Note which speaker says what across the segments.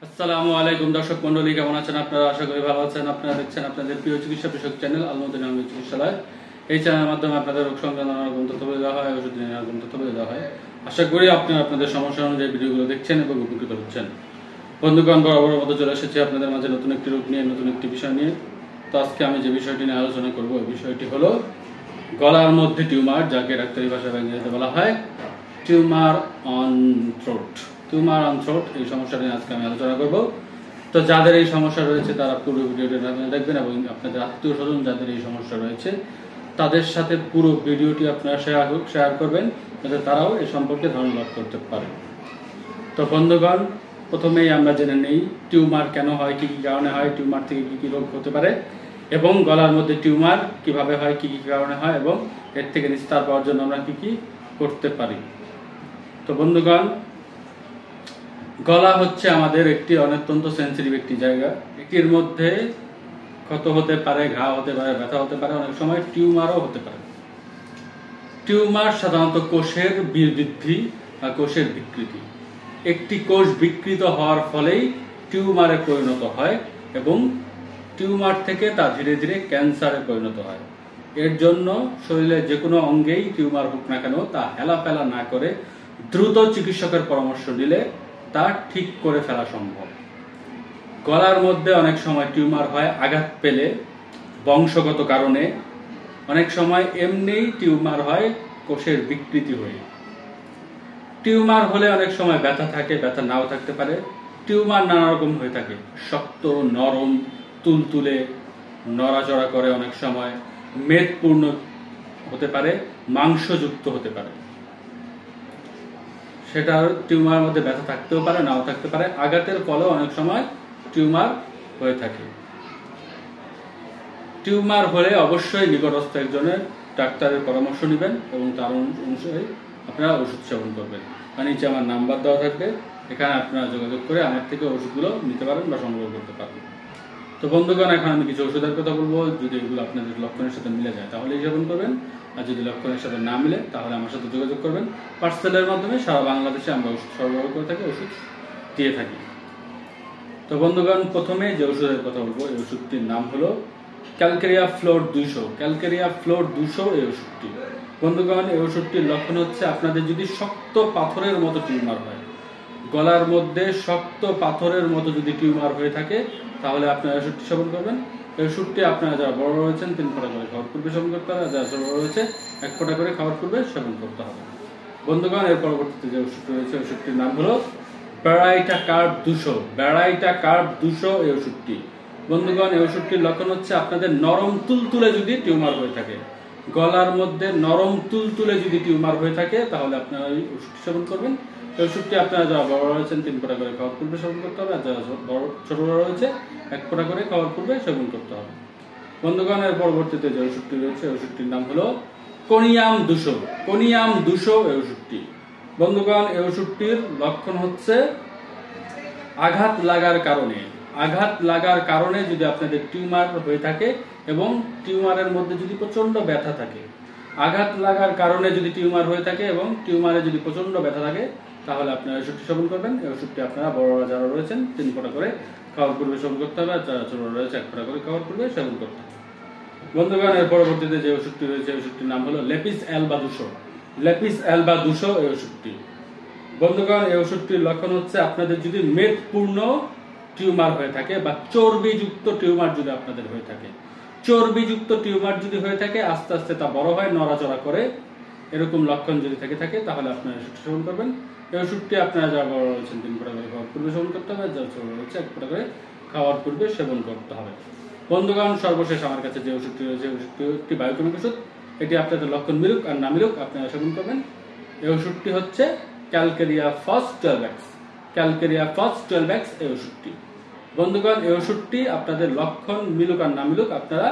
Speaker 1: আসসালামু আলাইকুম দর্শক মণ্ডলী, কেমন আছেন আপনারা? আশা করি ভালো আছেন। আপনারা দেখছেন আপনাদের প্রিয় চিকিৎসা বিষয়ক চ্যানেল আলমদিনা চিকিৎসালয়। এই চ্যানেলের মাধ্যমে আপনাদের রোগ সংক্রান্ত নানা রকম তথ্য বলে দেওয়া হয়, ওষুধ নিয়ে নানা রকম তথ্য বলে দেওয়া হয়। আশা করি আপনারা আপনাদের সমস্যা অনুযায়ী ভিডিওগুলো দেখছেন এবং উপকৃত হচ্ছেন। বন্ধুগণ, বরাবর মতো চলে এসেছি আপনাদের মাঝে নতুন একটি রোগ নিয়ে, নতুন একটি বিষয় নিয়ে। তো আজকে আমি যে বিষয়টি নিয়ে আলোচনা করব, ওই বিষয়টি হলো গলার মধ্যে টিউমার, যাকে ডাক্তারি ভাষায় ইংরেজিতে বলা হয় tumour on throat. Tumour on throat, এই সমস্যা নিয়ে আজকে আমি আলোচনা করব। তো যাদের এই সমস্যা রয়েছে তারা পুরো ভিডিওটি দেখবেন এবং আপনাদের আত্মীয় স্বজন যাদের এই সমস্যা রয়েছে তাদের সাথে পুরো ভিডিওটি আপনারা শেয়ার করবেন, যাতে তারাও এই সম্পর্কে ধারণা লাভ করতে পারে। তো বন্ধুগণ, প্রথমেই আমরা জেনে নেই টিউমার কেন হয়, কি কি কারণে হয়, টিউমার থেকে কি কি রোগ হতে পারে এবং গলার মধ্যে টিউমার কিভাবে হয়, কি কি কারণে হয় এবং এর থেকে নিস্তার পাওয়ার জন্য আমরা কি কি করতে পারি। তো বন্ধুগণ, গলা হচ্ছে আমাদের একটি অত্যন্ত সেন্সিটিভ একটি জায়গা। এটির মধ্যে ক্ষত হতে পারে, ঘা হতে পারে, ব্যথা হতে পারে, অনেক সময় টিউমারও হতে পারে। টিউমার সাধারণত কোষের বৃদ্ধি বা কোষের বিকৃতি। একটি কোষ বিকৃত হওয়ার ফলেই টিউমারে পরিণত হয় এবং টিউমার থেকে তা ধীরে ধীরে ক্যান্সারে পরিণত হয়। এর জন্য শরীরের যে কোনো অঙ্গেই টিউমার হোক না কেন, তা হেলাফেলা না করে দ্রুত চিকিৎসকের পরামর্শ নিলে তা ঠিক করে ফেলা সম্ভব। গলার মধ্যে অনেক সময় টিউমার হয় আঘাত পেলে, বংশগত কারণে। অনেক সময় এমনিই টিউমার হয় কোষের বিকৃতি হয়ে। টিউমার হলে অনেক সময় ব্যথা থাকে, ব্যথা নাও থাকতে পারে। টিউমার নানা রকম হয়ে থাকে, শক্ত, নরম, তুলতুলে, নড়াচড়া করে, অনেক সময় মেদপূর্ণ হতে পারে, মাংসযুক্ত হতে পারে। সেটা টিউমারের মধ্যে ব্যথা থাকতেও পারে, নাও থাকতে পারে। আঘাতের ফলেও অনেক সময় টিউমার হয়ে থাকে। টিউমার হলে অবশ্যই নিকটস্থ একজনের ডাক্তারের পরামর্শ নেবেন এবং তার অনুসারে আপনারা ওষুধ সেবন করবেন। নিচে আমার নাম্বার দেওয়া থাকবে, এখানে আপনারা যোগাযোগ করে আমার থেকে ওষুধগুলো নিতে পারেন বা সংগ্রহ করতে পারেন। তো বন্ধুগণ, এখন আমি কিছু ওষুধের কথা বলবো। যদি এগুলো আপনাদের লক্ষণের সাথে মিলে যায় তাহলেই সেবন করবেন, আর যদি লক্ষণের সাথে না মিলে তাহলে আমার সাথে যোগাযোগ করবেন। পার্সেলের মাধ্যমে সারা বাংলাদেশে আমরা ওষুধ সরবরাহ করে থাকি, ওষুধ দিয়ে থাকি। তো বন্ধুগণ, প্রথমে যে ওষুধের কথা বলবো, এই ওষুধটির নাম হলো ক্যালকেরিয়া ফ্লোর 200। ক্যালকেরিয়া ফ্লোর 200 এই ওষুধটি। বন্ধুগণ, এই ওষুধটির লক্ষণ হচ্ছে আপনাদের যদি শক্ত পাথরের মতো টিউমার হয়, গলার মধ্যে শক্ত পাথরের মতো যদি টিউমার হয়ে থাকে, তাহলে আপনারা ওষুধটি সেবন করবেন। এই ওষুধটি আপনারা যারা বড় রয়েছেন 3 ফোঁটা করে খাওয়ার পূর্বে সেবন করতে হবে, আর যারা ছোট রয়েছে 1 ফোঁটা করে খাওয়ার পূর্বে সেবন করতে হবে। বন্ধুগণ, এর পরবর্তীতে যে ওষুধটি রয়েছে, ওষুধটির নাম হলো ব্যারাইটা কার্ব 200। ব্যারাইটা কার্ব 200 এই ওষুধটি। বন্ধুগণ, এই ওষুধটির লক্ষণ হচ্ছে আপনাদের নরম তুলতুলে যদি টিউমার হয়ে থাকে, গলার মধ্যে নরম তুলতুলে যদি টিউমার হয়ে থাকে, তাহলে আপনারা এই ওষুধটি সেবন করবেন। এই ওষুধটি আপনারা যারা বড় রয়েছেন 3 ফোঁটা করে খাওয়ার পূর্বে সেবন করতে হবে, আর যারা ছোট রয়েছে 1 ফোঁটা করে খাওয়ার পূর্বে সেবন করতে হবে। বন্ধুগণ, এর পরবর্তীতে যে ওষুধটি রয়েছে, ওষুধটির নাম হলো কোনিয়াম 200। কোনিয়াম 200 এই ওষুধটি। বন্ধুগণ, এই ওষুধটির লক্ষণ হচ্ছে আঘাত লাগার কারণে। আঘাত লাগার কারণে যদি আপনাদের টিউমার হয়ে থাকে এবং টিউমারের মধ্যে যদি প্রচন্ড ব্যথা থাকে, আঘাত লাগার কারণে যদি টিউমার হয়ে থাকে এবং টিউমারে যদি প্রচন্ড ব্যথা থাকে, তাহলে আপনারা ওষুধটি সেবন করবেন। এই ওষুধটি আপনারা বড়রা যারা রয়েছেন 3 ফোঁটা করে খাওয়ার পূর্বে সেবন করতে হবে, আর যারা ছোট রয়েছে 1 ফোঁটা করে খাওয়ার পূর্বে সেবন করতে হবে। বন্ধুগণ, এর পরবর্তীতে যে ওষুধটি রয়েছে, ওষুধটির নাম হলো লেপিস অ্যালবা 200। লেপিস অ্যালবা 200 এই ওষুধটি। বন্ধুগণ, এই ওষুধটির লক্ষণ হচ্ছে আপনাদের যদি মেদপূর্ণ টিউমার হয়ে থাকে বা চর্বিযুক্ত টিউমার যদি আপনাদের হয়ে থাকে, চর্বিযুক্ত টিউমার যদি হয়ে থাকে, আস্তে আস্তে তা বড় হয়, নড়াচড়া করে, এরকম লক্ষণ যদি থেকে থাকে, তাহলে আপনারা ওষুধটি সেবন করবেন। এই ওষুধটি আপনারা যারা বড় রয়েছেন 3 ফোঁটা করে খাওয়ার পূর্বে সেবন করতে হবে, যারা ছোট রয়েছে 1 ফোঁটা করে খাওয়ার পূর্বে সেবন করতে হবে। বন্ধুগণ, সর্বশেষ আমার কাছে যে ওষুধটি রয়েছে, ওষুধটি একটি বায়োকেমিক ওষুধ। এটি আপনাদের লক্ষণ মিলুক আর না মিলুক আপনারা সেবন করবেন। এই ওষুধটি হচ্ছে calcarea first 12x। Calcarea first 12x এই ওষুধটি। বন্ধুগণ, এই ওষুধটি আপনাদের লক্ষণ মিলুক আর না মিলুক আপনারা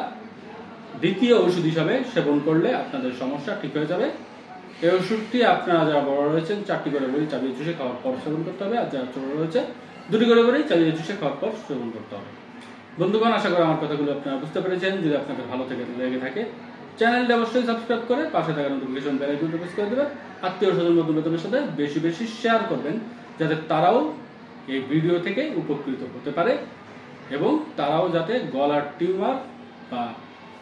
Speaker 1: দ্বিতীয় ওষুধ হিসাবে সেবন করলে আপনাদের সমস্যা ঠিক হয়ে যাবে। এই ওষুধটি আপনারা যারা বড় রয়েছেন 4টি করে বড়ি চাবিয়ে চুষে খাওয়ার পর সেবন করতে হবে, আর যারা ছোট রয়েছে 2টি করে বড়ি চাবিয়ে চুষে খাওয়ার পর সেবন করতে হবে। বন্ধুগণ, আশা করি আমার কথাগুলো আপনারা বুঝতে পেরেছেন। যদি আপনাদের ভালো লেগে থাকে, চ্যানেলটি অবশ্যই সাবস্ক্রাইব করে পাশে থাকা নোটিফিকেশন বেল আইকনটি প্রেস করে দেবেন। আত্মীয় স্বজন বন্ধুদের সাথে বেশি বেশি শেয়ার করবেন, যাতে তারাও এই ভিডিও থেকে উপকৃত হতে পারে এবং তারাও যাতে গলার টিউমার বা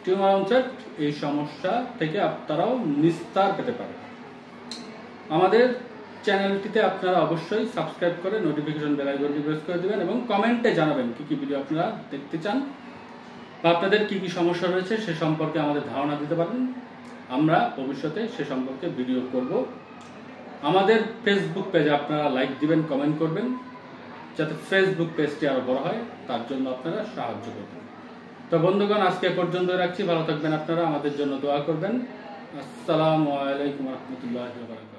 Speaker 1: টিউমার অনসেট এই সমস্যা থেকে তারাও নিস্তার পেতে পারে। আমাদের চ্যানেলটিতে আপনারা অবশ্যই সাবস্ক্রাইব করে নোটিফিকেশন বেল আইকনটি প্রেস করে দেবেন এবং কমেন্টে জানাবেন কি কি ভিডিও আপনারা দেখতে চান বা আপনাদের কি কি সমস্যা রয়েছে সে সম্পর্কে আমাদের ধারণা দিতে পারেন। আমরা ভবিষ্যতে সে সম্পর্কে ভিডিও করব। আমাদের ফেসবুক পেজে আপনারা লাইক দিবেন, কমেন্ট করবেন যাতে ফেসবুক পেজটি আরো বড় হয়, তার জন্য আপনারা সাহায্য করবেন। তো বন্ধুগণ, আজকে পর্যন্ত রাখছি। ভালো থাকবেন আপনারা, আমাদের জন্য দোয়া করবেন। আসসালামু আলাইকুম ওয়া রাহমাতুল্লাহি ওয়া বারাকাতুহু।